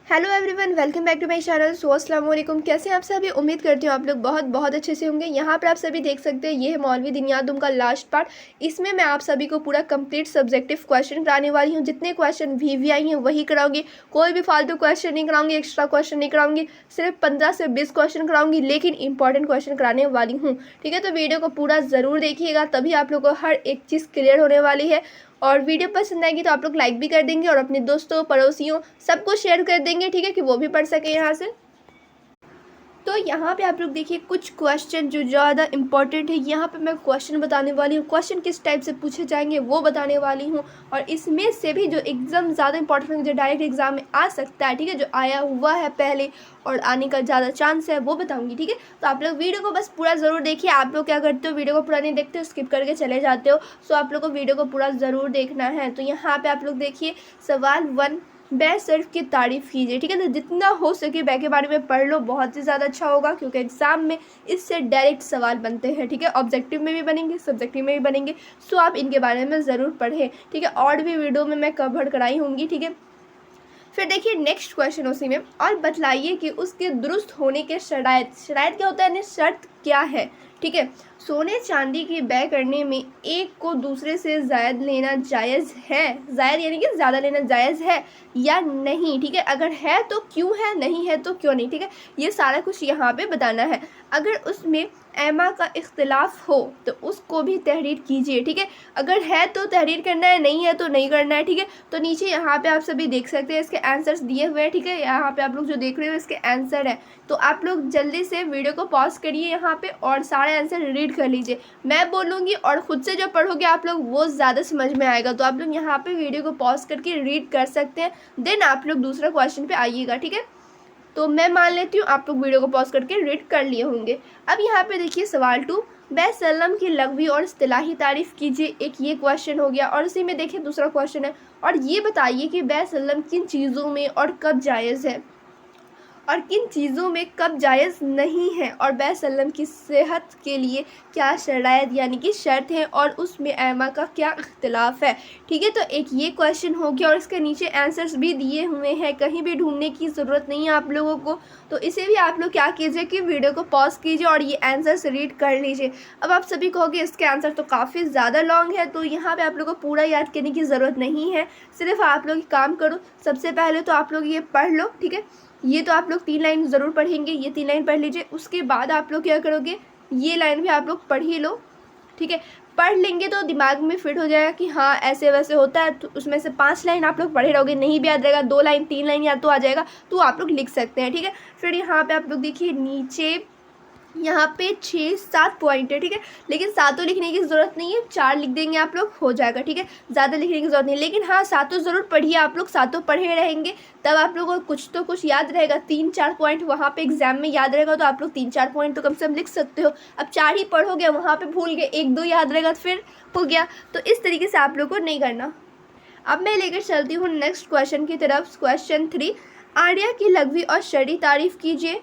Hello everyone, welcome back to my channel. अस्सलाम वालेकुम। कैसे हैं आप सभी? उम्मीद करती हूँ आप लोग बहुत बहुत अच्छे से होंगे। यहाँ पर आप सभी देख सकते हैं, ये है मौलवी दिनियादुम का लास्ट पार्ट। इसमें मैं आप सभी को पूरा कंप्लीट सब्जेक्टिव क्वेश्चन कराने वाली हूँ। जितने क्वेश्चन वीवीआई हैं वही कराऊंगी, कोई भी फालतू क्वेश्चन नहीं कराऊंगी, एक्स्ट्रा क्वेश्चन नहीं कराऊंगी। सिर्फ 15 से 20 क्वेश्चन कराऊंगी, लेकिन इंपॉर्टेंट क्वेश्चन कराने वाली हूँ। ठीक है, तो वीडियो को पूरा ज़रूर देखिएगा, तभी आप लोग को हर एक चीज़ क्लियर होने वाली है। और वीडियो पसंद आएगी तो आप लोग लाइक भी कर देंगे और अपने दोस्तों पड़ोसियों सबको शेयर कर देंगे, ठीक है, कि वो भी पढ़ सके यहाँ से। तो यहाँ पे आप लोग देखिए कुछ क्वेश्चन जो ज़्यादा इंपॉर्टेंट है, यहाँ पे मैं क्वेश्चन बताने वाली हूँ। क्वेश्चन किस टाइप से पूछे जाएंगे वो बताने वाली हूँ, और इसमें से भी जो एकदम ज़्यादा इंपॉर्टेंट है, जो डायरेक्ट एग्जाम में आ सकता है, ठीक है, जो आया हुआ है पहले और आने का ज़्यादा चांस है, वो बताऊँगी। ठीक है, तो आप लोग वीडियो को बस पूरा ज़रूर देखिए। आप लोग क्या करते हो, वीडियो को पूरा नहीं देखते हो, स्किप करके चले जाते हो। सो आप लोग को वीडियो को पूरा ज़रूर देखना है। तो यहाँ पर आप लोग देखिए सवाल 1, बै सर्फ की तारीफ़ कीजिए। ठीक है, तो जितना हो सके बै के बारे में पढ़ लो, बहुत ही ज़्यादा अच्छा होगा, क्योंकि एग्ज़ाम में इससे डायरेक्ट सवाल बनते हैं। ठीक है, ऑब्जेक्टिव में भी बनेंगे, सब्जेक्टिव में भी बनेंगे। सो आप इनके बारे में ज़रूर पढ़ें। ठीक है, और भी वीडियो में मैं कवर कराई होंगी। ठीक है, फिर देखिए नेक्स्ट क्वेश्चन उसी में, और बतलाइए कि उसके दुरुस्त होने के शराइत क्या होता है, यानी शर्त क्या है। ठीक है, सोने चांदी की बै करने में एक को दूसरे से ज़ायद लेना जायज़ है, ज़ायद यानी कि ज़्यादा लेना जायज़ है या नहीं। ठीक है, अगर है तो क्यों है, नहीं है तो क्यों नहीं। ठीक है, ये सारा कुछ यहाँ पे बताना है। अगर उसमें एमा का इख्तिलाफ हो तो उसको भी तहरीर कीजिए। ठीक है, अगर है तो तहरीर करना है, नहीं है तो नहीं करना है। ठीक है, तो नीचे यहाँ पे आप सभी देख सकते हैं, इसके आंसर्स दिए हुए हैं। ठीक है, यहाँ पे आप लोग जो देख रहे हो इसके आंसर है, तो आप लोग जल्दी से वीडियो को पॉज करिए यहाँ पे और सारे आंसर रीड कर लीजिए। मैं बोलूँगी और ख़ुद से जो पढ़ोगे आप लोग वो ज़्यादा समझ में आएगा। तो आप लोग यहाँ पे वीडियो को पॉज करके रीड कर सकते हैं, देन आप लोग दूसरा क्वेश्चन पे आइएगा। ठीक है, तो मैं मान लेती हूँ आप लोग वीडियो को पॉज करके रीड कर लिए होंगे। अब यहाँ पे देखिए सवाल 2, बैसलम की लग़वी और इस्तिलाही तारीफ़ कीजिए। एक ये क्वेश्चन हो गया, और उसी में देखिए दूसरा क्वेश्चन है, और ये बताइए कि बैसलम किन चीज़ों में और कब जायज़ है और किन चीज़ों में कब जायज़ नहीं है, और बैसल्लम की सेहत के लिए क्या शराइत यानी कि शर्त है, और उसमें एमा का क्या इख्तिलाफ है। ठीक है, तो एक ये क्वेश्चन हो गया, और इसके नीचे आंसर्स भी दिए हुए हैं, कहीं भी ढूंढने की ज़रूरत नहीं है आप लोगों को। तो इसे भी आप लोग क्या कीजिए कि वीडियो को पॉज कीजिए और ये आंसर्स रीड कर लीजिए। अब आप सभी कहोगे इसके आंसर तो काफ़ी ज़्यादा लॉन्ग है, तो यहाँ पर आप लोग को पूरा याद करने की ज़रूरत नहीं है। सिर्फ आप लोग काम करो, सबसे पहले तो आप लोग ये पढ़ लो। ठीक है, ये तो आप लोग 3 लाइन ज़रूर पढ़ेंगे, ये 3 लाइन पढ़ लीजिए। उसके बाद आप लोग क्या करोगे, ये लाइन भी आप लोग पढ़ ही लो। ठीक है, पढ़ लेंगे तो दिमाग में फिट हो जाएगा कि हाँ ऐसे वैसे होता है। तो उसमें से 5 लाइन आप लोग पढ़े रहोगे, नहीं भी याद रहेगा, 2 लाइन 3 लाइन याद तो आ जाएगा, तो आप लोग लिख सकते हैं। ठीक है, फिर यहाँ पे आप लोग देखिए नीचे यहाँ पे 6-7 पॉइंट है। ठीक है, लेकिन सातों लिखने की ज़रूरत नहीं है, 4 लिख देंगे आप लोग, हो जाएगा। ठीक है, ज़्यादा लिखने की ज़रूरत नहीं, लेकिन हाँ सातों ज़रूर पढ़िए। आप लोग सातों पढ़े रहेंगे तब आप लोगों को कुछ तो कुछ याद रहेगा। 3-4 पॉइंट वहाँ पे एग्जाम में याद रहेगा, तो आप लोग 3-4 पॉइंट तो कम से कम लिख सकते हो। अब 4 ही पढ़ोगे, वहाँ पर भूल गए, 1-2 याद रहेगा तो फिर हो गया। तो इस तरीके से आप लोग को नहीं करना। अब मैं लेकर चलती हूँ नेक्स्ट क्वेश्चन की तरफ। क्वेश्चन 3, आर्या की लग़वी और शरई तारीफ़ कीजिए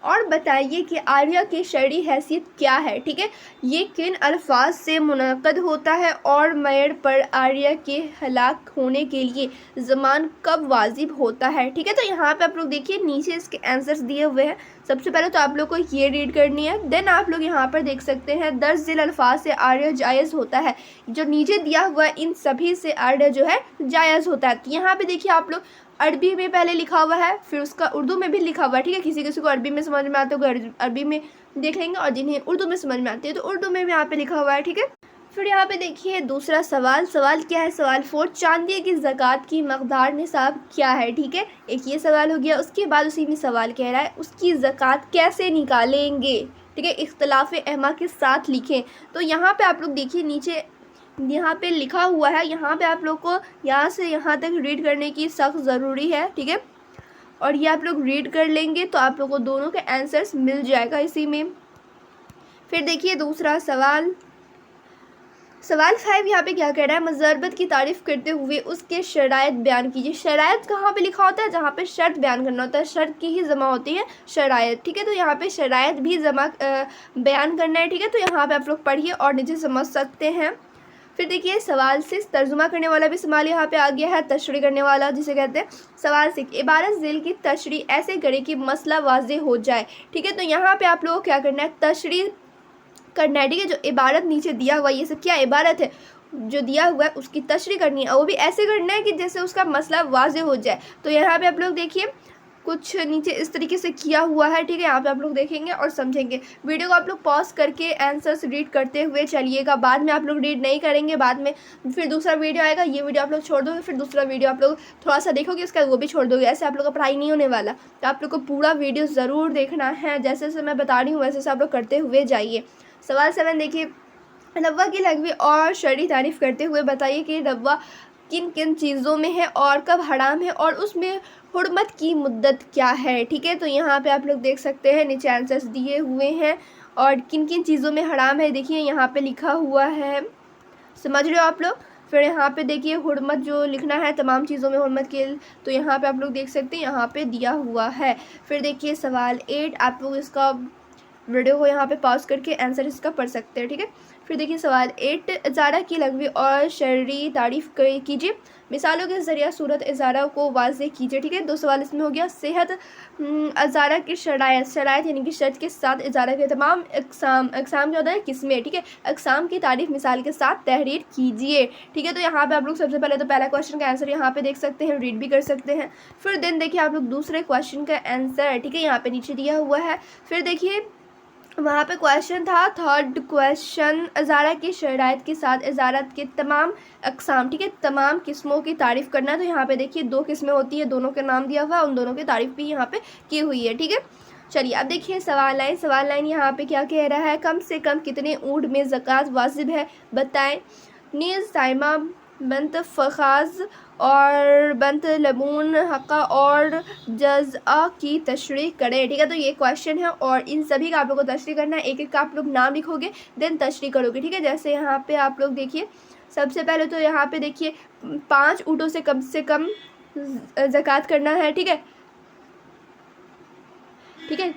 और बताइए कि आर्या की शरई हैसियत क्या है। ठीक है, ये किन अल्फाज से मुनक़द होता है, और मेड़ पर आर्या के हलाक होने के लिए ज़मान कब वाजिब होता है। ठीक है, तो यहाँ पे आप लोग देखिए नीचे इसके आंसर्स दिए हुए हैं। सबसे पहले तो आप लोग को ये रीड करनी है, देन आप लोग यहाँ पर देख सकते हैं 10 ज़िल अल्फाज से आर्या जायज़ होता है। जो नीचे दिया हुआ है इन सभी से आर्या जो है जायज़ होता है। तो यहाँ पर देखिए आप लोग अरबी में पहले लिखा हुआ है, फिर उसका उर्दू में भी लिखा हुआ है। ठीक है, किसी किसी को अरबी में समझ में आता है तो अरबी में देख लेंगे, और जिन्हें उर्दू में समझ में आती है तो उर्दू में भी यहाँ पे लिखा हुआ है। ठीक है, फिर यहाँ पे देखिए दूसरा सवाल क्या है, सवाल 4, चांदी की ज़कात की मकदार निसाब क्या है। ठीक है, एक ये सवाल हो गया। उसके बाद उसी में सवाल कह रहा है उसकी ज़कात कैसे निकालेंगे। ठीक है, इख्तिलाफ़ एमा के साथ लिखें। तो यहाँ पर आप लोग देखिए नीचे यहाँ पे लिखा हुआ है, यहाँ पे आप लोग को यहाँ से यहाँ तक रीड करने की सख्त ज़रूरी है। ठीक है, और ये आप लोग रीड कर लेंगे तो आप लोग को दोनों के आंसर्स मिल जाएगा इसी में। फिर देखिए दूसरा सवाल 5 यहाँ पे क्या कह रहा है, मज़रबत की तारीफ़ करते हुए उसके शराइत बयान कीजिए। शराइत कहाँ पे लिखा होता है, जहाँ पे शर्त बयान करना होता है, शर्त की ही जमा होती है शराइत। ठीक है, तो यहाँ पे शराइत भी जमा बयान करना है। ठीक है, तो यहाँ पे आप लोग पढ़िए और नीचे समझ सकते हैं। फिर देखिए सवाल 6 तर्जुमा करने वाला भी सवाल यहाँ पे आ गया है, तशरीह करने वाला जिसे कहते हैं। सवाल 6 इबारत ज़ेल की तशरीह ऐसे करें कि मसला वाज़ेह हो जाए। ठीक है, तो यहाँ पे आप लोगों को क्या करना है, तशरीह करना है। ठीक है, जो इबारत नीचे दिया हुआ ये सब क्या इबारत है जो दिया हुआ है उसकी तशरीह करनी है, और वो भी ऐसे करना है कि जैसे उसका मसला वाज़ेह हो जाए। तो यहाँ पे आप लोग देखिए कुछ नीचे इस तरीके से किया हुआ है। ठीक है, यहाँ पे आप लोग देखेंगे और समझेंगे। वीडियो को आप लोग पॉज करके आंसर्स रीड करते हुए चलिएगा, बाद में आप लोग रीड नहीं करेंगे, बाद में फिर दूसरा वीडियो आएगा, ये वीडियो आप लोग छोड़ दोगे, फिर दूसरा वीडियो आप लोग थोड़ा सा देखोगे उसका वो भी छोड़ दोगे, ऐसे आप लोग का पढ़ाई नहीं होने वाला। तो आप लोग को पूरा वीडियो ज़रूर देखना है, जैसे जैसे मैं बता रही हूँ वैसे आप लोग करते हुए जाइए। सवाल 7 देखिए, रवा की लघवी और शरई तारीफ़ करते हुए बताइए कि रवा किन किन चीज़ों में है और कब हराम है और उसमें हुर्मत की मुद्दत क्या है। ठीक है, तो यहाँ पे आप लोग देख सकते हैं नीचे आंसर्स दिए हुए हैं और किन किन चीज़ों में हराम है देखिए यहाँ पे लिखा हुआ है, समझ रहे हो आप लोग। फिर यहाँ पे देखिए हुर्मत जो लिखना है तमाम चीज़ों में हुर्मत के, तो यहाँ पे आप लोग देख सकते हैं यहाँ पे दिया हुआ है। फिर देखिए सवाल 8 आप लोग इसका वीडियो को यहाँ पे पॉज करके आंसर इसका पढ़ सकते हैं। ठीक है, फिर देखिए सवाल 8 इजारा की लघवी और शरई तारीफ़ कीजिए, मिसालों के ज़रिए सूरत इजारा को वाज़ेह कीजिए। ठीक है, 2 सवाल इसमें हो गया। सेहत इजारा की शराइत यानी कि शर्त के साथ इजारा के तमाम अक़साम क्या होता है किस्में। ठीक है, अक़साम की तारीफ़ मिसाल के साथ तहरीर कीजिए। ठीक है, तो यहाँ पे आप लोग सबसे पहले तो पहला क्वेश्चन का आंसर यहाँ पे देख सकते हैं, रीड भी कर सकते हैं। फिर देन देखिए आप लोग दूसरे क्वेश्चन का आंसर, ठीक है, यहाँ पे नीचे दिया हुआ है। फिर देखिए वहाँ पे क्वेश्चन था थर्ड क्वेश्चन, इजारा की शराइत के साथ इजारत के तमाम अक़साम, ठीक है, तमाम किस्मों की तारीफ़ करना। तो यहाँ पे देखिए 2 किस्में होती है, दोनों के नाम दिया हुआ है, उन दोनों की तारीफ़ भी यहाँ पे की हुई है। ठीक है, चलिए अब देखिए सवाल लाइन यहाँ पे क्या कह रहा है, कम से कम कितने ऊँट में ज़कात वाजिब है बताएं। नीज़ साइमा बंत फ़खाज़ और बंत लबून हक़ा और जज़ा की तशरीह करें। ठीक है, तो ये क्वेश्चन है और इन सभी का आप लोग को तशरीह करना है, एक एक का आप लोग नाम लिखोगे देन तशरीह करोगे। ठीक है, जैसे यहाँ पे आप लोग देखिए सबसे पहले तो यहाँ पे देखिए 5 ऊँटों से कम ज़कात करना है। ठीक है,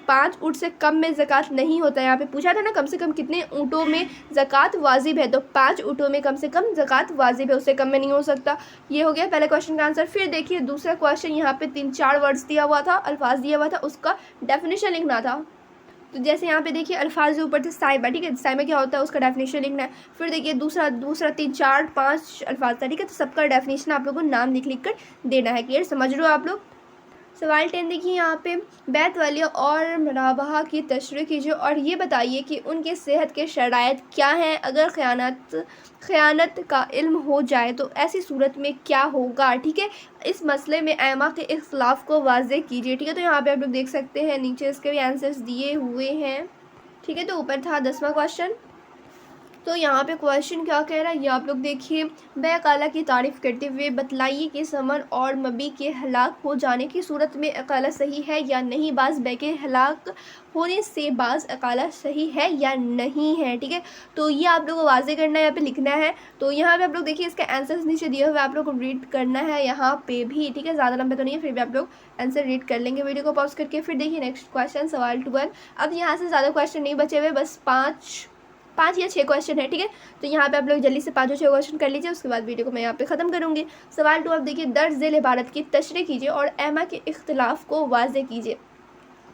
5 ऊँट से कम में ज़कात नहीं होता है। यहाँ पे पूछा था ना कम से कम कितने ऊँटों में ज़कात वाजिब है, तो 5 ऊँटों में कम से कम ज़कात वाजिब है, उससे कम में नहीं हो सकता। ये हो गया पहले क्वेश्चन का आंसर। फिर देखिए दूसरा क्वेश्चन, यहाँ पे 3-4 वर्ड्स दिया हुआ था, अल्फाज दिया हुआ था, उसका डेफिनेशन लिखना था। तो जैसे यहाँ पे देखिए अल्फाज जो ऊपर थे साइबा, ठीक है, साइबा क्या होता है उसका डेफिनेशन लिखना है। फिर देखिए दूसरा 3-4-5 अल्फाज था। ठीक है, तो सबका डेफिनेशन आप लोगों को नाम लिख कर देना है। क्लियर, समझ रहे हो आप लोग। सवाल 10 देखिए, यहाँ पे बैत वाली और मराबहा की तशरीह कीजिए और ये बताइए कि उनके सेहत के शराइत क्या हैं। अगर ख़यानत का इल्म हो जाए तो ऐसी सूरत में क्या होगा। ठीक है, इस मसले में ऐमा के इख्तिलाफ़ को वाज़ेह कीजिए। ठीक है, तो यहाँ पे आप लोग देख सकते हैं नीचे इसके भी आंसर्स दिए हुए हैं। ठीक है, तो ऊपर था 10वां क्वेश्चन। तो यहाँ पे क्वेश्चन क्या कह रहा है ये आप लोग देखिए, बेअकाला की तारीफ़ करते हुए बतलाइए कि समन और मबी के हलाक हो जाने की सूरत में अकाला सही है या नहीं। बाज़ बे के हलाक होने से बाज़ अकाला सही है या नहीं है। ठीक है, तो ये आप लोगों को वाज़ेह करना है, यहाँ पे लिखना है। तो यहाँ पे आप लोग देखिए इसका आंसर्स नीचे दिए हुए आप लोग को रीड करना है यहाँ पे भी। ठीक है, ज़्यादा लंबे तो नहीं है, फिर भी आप लोग आंसर रीड कर लेंगे वीडियो को पॉज करके। फिर देखिए नेक्स्ट क्वेश्चन सवाल 12। अब यहाँ से ज़्यादा क्वेश्चन नहीं बचे हुए, बस 5 या 6 क्वेश्चन है। ठीक है, तो यहाँ पे आप लोग जल्दी से 5-6 क्वेश्चन कर लीजिए, उसके बाद वीडियो को मैं यहाँ पे ख़त्म करूँगी। सवाल 2 आप देखिए, दर्ज ज़ेल इबारत की तशरीह कीजिए और ऐमा के इख्तिलाफ़ को वाज़ेह कीजिए।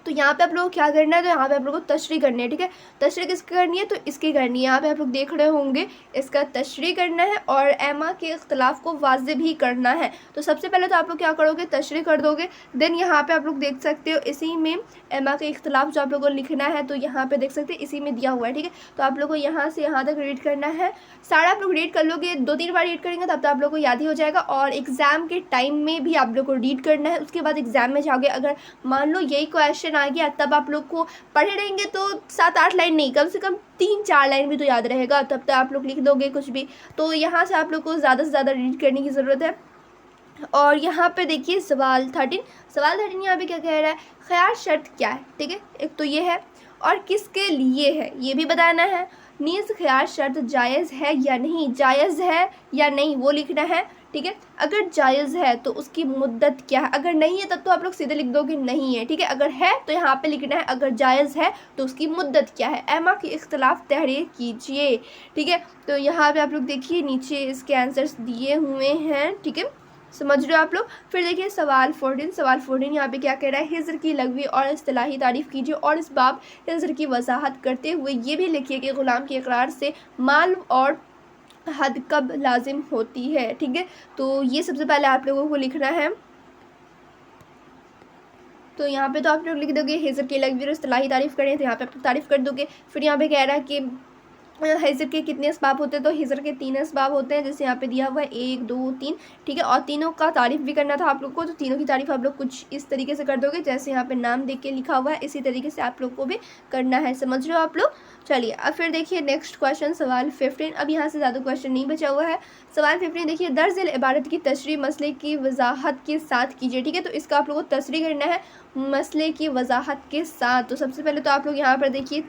तो यहाँ पे आप लोगों को क्या करना है, तो यहाँ पे आप लोगों को तशरीह करनी है। ठीक है, तशरीह किसकी करनी है, तो इसकी करनी है। यहाँ पे आप लोग देख रहे होंगे इसका तशरीह करना है और ऐमा के इख्तिलाफ़ को वाज़ेह भी करना है। तो सबसे पहले तो आप लोग क्या करोगे, तशरीह कर दोगे। देन यहाँ पे आप लोग देख सकते हो इसी में ऐमा के इख्तिलाफ़ जो आप लोगों को लिखना है, तो यहाँ पे देख सकते हैं इसी में दिया हुआ है। ठीक है, तो आप लोग को यहाँ से यहाँ तक रीड करना है। सारा आप लोग रीड कर लोगे, 2-3 बार रीड करेंगे तब तो आप लोग को याद ही हो जाएगा। और एग्ज़ाम के टाइम में भी आप लोग को रीड करना है। उसके बाद एग्ज़ाम में जाओगे, अगर मान लो यही क्वेश्चन आ गया तब आप लोग को पढ़े रहेंगे तो 7-8 लाइन नहीं, कम से कम 3-4 लाइन भी तो याद रहेगा, तब तक आप लोग लिख दोगे कुछ भी। तो यहाँ से आप लोग को ज़्यादा से ज़्यादा रीड करने की ज़रूरत है। और यहाँ पे देखिए सवाल 13 यहाँ पे क्या कह रहा है, ख़यार शर्त क्या है। ठीक है, एक तो ये है और किसके लिए है ये भी बताना है। नीज़ ख़यार शर्त जायज़ है या नहीं, जायज़ है या नहीं वो लिखना है। ठीक है। अगर जायज़ है तो उसकी मुद्दत क्या है, अगर नहीं है तब तो आप लोग सीधे लिख दोगे नहीं है, ठीक है। अगर है तो यहाँ पे लिखना है अगर जायज़ है तो उसकी मुद्दत क्या है। एमा की इख्तलाफ तहरीर कीजिए, ठीक है। तो यहाँ पे आप लोग देखिए नीचे इसके आंसर्स दिए हुए हैं, ठीक है, समझ रहे हो आप लोग। फिर देखिए सवाल 14 यहाँ पे क्या कह रहा है, हिज्र की लग़वी और इस्तिलाही तारीफ़ कीजिए और इस बाब हिज्र की वजाहत करते हुए ये भी लिखिए कि ग़ुलाम के इकरार से माल और हद कब लाजिम होती है, ठीक है। तो ये सबसे पहले आप लोगों को लिखना है। तो यहाँ पे तो आप लोग लिख दोगे हिज्र की लग़वी और इस्तिलाही तारीफ़ करें, तो यहाँ पे आप तारीफ़ कर दोगे। फिर यहाँ पे कह रहा है कि हिज्र के कितने असबाब होते हैं, तो हिज्र के 3 असबाब होते हैं, जैसे यहाँ पे दिया हुआ है 1 2 3, ठीक है। और तीनों का तारीफ़ भी करना था आप लोग को, तो तीनों की तारीफ़ आप लोग कुछ इस तरीके से कर दोगे, जैसे यहाँ पे नाम देख के लिखा हुआ है इसी तरीके से आप लोग को भी करना है, समझ रहे हो आप लोग। चलिए अब फिर देखिए नेक्स्ट क्वेश्चन सवाल 15। अब यहाँ से ज़्यादा क्वेश्चन नहीं बचा हुआ है। सवाल 15 देखिए, दर्ज इबारत की तशरीह मसले की वजाहत के साथ कीजिए, ठीक है। तो इसका आप लोगों को तशरीह करना है मसले की वजाहत के साथ। तो सबसे पहले तो आप लोग यहाँ पर देखिए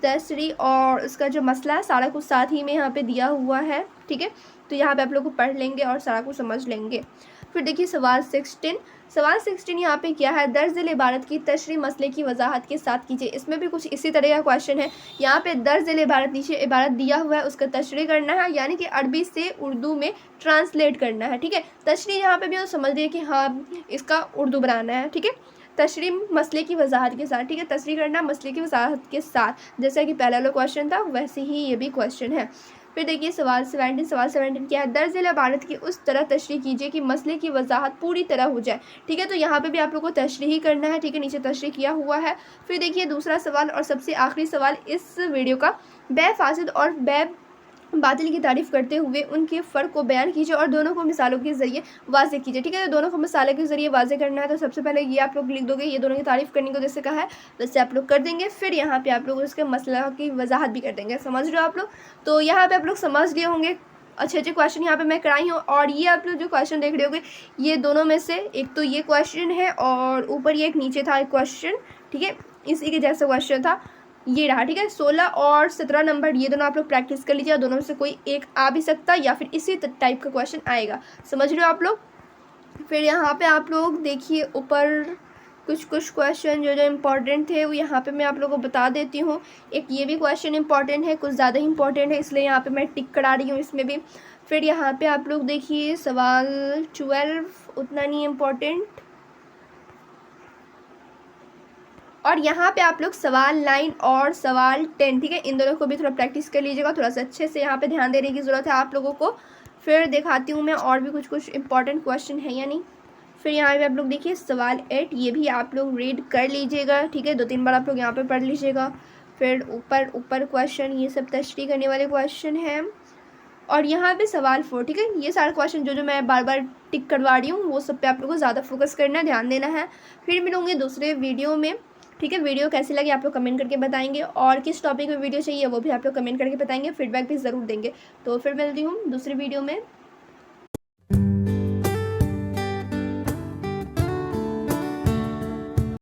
तशरीह और इसका जो मसला है सारा कुछ साथ ही में यहाँ पे दिया हुआ है, ठीक है। तो यहाँ पे आप लोग को पढ़ लेंगे और सारा कुछ समझ लेंगे। फिर देखिए सवाल 16 यहाँ पे क्या है, दर्ज इबारत की तशरीह मसले की वजाहत के साथ कीजिए। इसमें भी कुछ इसी तरह का क्वेश्चन है। यहाँ पे दर्ज इबारत नीचे इबारत दिया हुआ है उसका तशरीह करना है, यानी कि अरबी से उर्दू में ट्रांसलेट करना है, ठीक है। तशरीह यहाँ पे भी तो समझ रही है कि हाँ इसका उर्दू बनाना है, ठीक है। तशरीह मसले की वजाहत के साथ, ठीक है। तशरीह करना मसले की वजाहत के साथ, जैसा कि पहला वाला क्वेश्चन था वैसे ही ये भी क्वेश्चन है। फिर देखिए सवाल 17 क्या है, दर्ज इबारत की उस तरह तशरीह कीजिए कि मसले की वजाहत पूरी तरह हो जाए, ठीक है। तो यहाँ पे भी आप लोग को तशरीह करना है, ठीक है, नीचे तशरीह किया हुआ है। फिर देखिए दूसरा सवाल और सबसे आखिरी सवाल इस वीडियो का, बै फासिद और बै बातिल की तारीफ़ करते हुए उनके फ़र्क को बयान कीजिए और दोनों को मिसालों के ज़रिए वाज़े कीजिए, ठीक है। तो दोनों को मिसालों के ज़रिए वाज़े करना है, तो सबसे पहले ये आप लोग लिख दोगे, ये दोनों की तारीफ़ करने को जैसे कहा है वैसे आप लोग कर देंगे। फिर यहाँ पे आप लोग उसके मसला की वजाहत भी कर देंगे, समझ रहे हो आप लोग। तो यहाँ पे आप लोग समझ लिए होंगे, अच्छे क्वेश्चन यहाँ पे मैं कराई हूँ। और ये आप लोग जो क्वेश्चन देख रहे होंगे ये दोनों में से एक तो ये क्वेश्चन है और ऊपर ये एक नीचे था एक क्वेश्चन, ठीक है, इसी के जैसा क्वेश्चन था ये रहा, ठीक है। 16 और 17 नंबर ये दोनों आप लोग प्रैक्टिस कर लीजिए, दोनों में से कोई एक आ भी सकता है या फिर इसी टाइप का क्वेश्चन आएगा, समझ रहे हो आप लोग। फिर यहाँ पे आप लोग देखिए ऊपर कुछ क्वेश्चन जो इम्पोर्टेंट थे वो यहाँ पे मैं आप लोगों को बता देती हूँ। एक ये भी क्वेश्चन इम्पॉर्टेंट है, कुछ ज़्यादा ही इम्पॉर्टेंट है, इसलिए यहाँ पे मैं टिक करा रही हूँ इसमें भी। फिर यहाँ पे आप लोग देखिए सवाल 12 उतना नहीं इम्पोर्टेंट, और यहाँ पे आप लोग सवाल 9 और सवाल 10, ठीक है, इन दोनों को भी थोड़ा प्रैक्टिस कर लीजिएगा, थोड़ा सा अच्छे से यहाँ पे ध्यान देने की ज़रूरत है आप लोगों को। फिर दिखाती हूँ मैं और भी कुछ इंपॉर्टेंट क्वेश्चन है या नहीं। फिर यहाँ पे आप लोग देखिए सवाल 8, ये भी आप लोग रीड कर लीजिएगा, ठीक है, 2-3 बार आप लोग यहाँ पर पढ़ लीजिएगा। फिर ऊपर क्वेश्चन ये सब तशरीह करने वाले क्वेश्चन हैं। और यहाँ पे सवाल 4, ठीक है, ये सारे क्वेश्चन जो मैं बार बार टिक करवा रही हूँ वो सब पे आप लोगों को ज़्यादा फोकस करना है, ध्यान देना है। फिर मिलूँगी दूसरे वीडियो में, ठीक है। वीडियो कैसी लगी आप लोग कमेंट करके बताएंगे, और किस टॉपिक में वीडियो चाहिए वो भी आप लोग कमेंट करके बताएंगे, फीडबैक भी ज़रूर देंगे। तो फिर मिलती हूँ दूसरी वीडियो में।